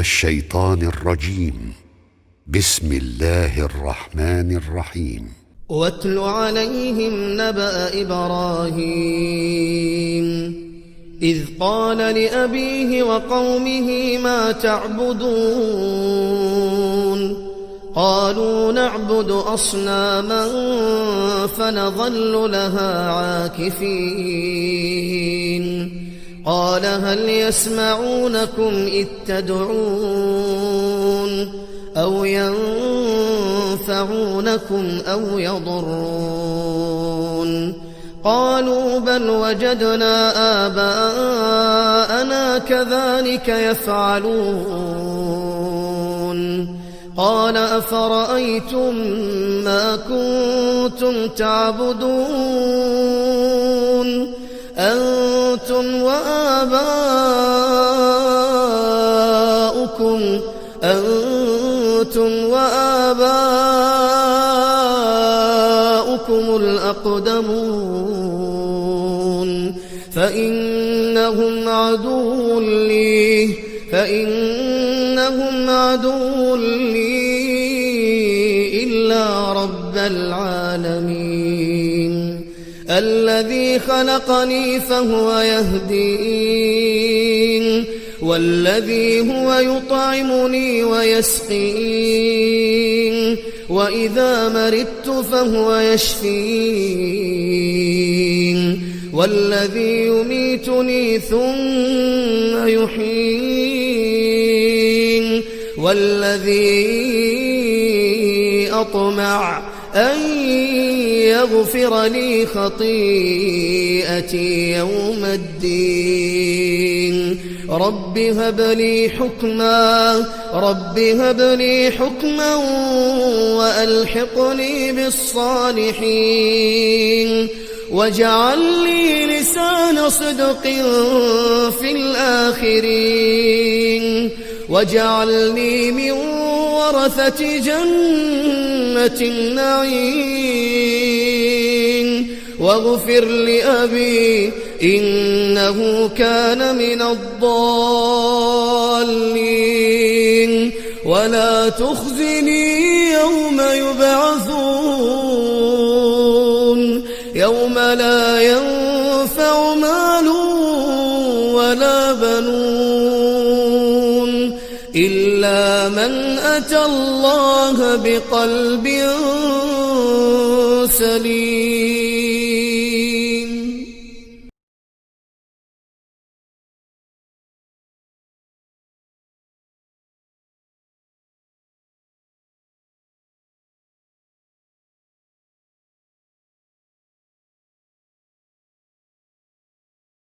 الشيطان الرجيم. بسم الله الرحمن الرحيم. واتل عليهم نبأ إبراهيم إذ قال لأبيه وقومه ما تعبدون قالوا نعبد أصناما فنظل لها عاكفين قال هل يسمعونكم إذ تدعون أو ينفعونكم أو يضرون قالوا بل وجدنا آباءنا كذلك يفعلون قال أفرأيتم ما كنتم تعبدون أنتم وآباؤكم الأقدمون فإنهم عدو لي إلا رب العالمين الذي خلقني فهو يهدين والذي هو يطعمني ويسقين وإذا مرضت فهو يشفين والذي يميتني ثم يحيين والذي أطمع أن يغفر لي خطيئتي يوم الدين رب هب لي حكما وألحقني بالصالحين واجعل لي لسان صدق في الآخرين واجعلني من ورثة جنة النعيم واغفر لأبي إنه كان من الضالين ولا تخزني يوم يبعثون يوم لا ينفع مال ولا بنون إلا من أتى الله بقلب سليم.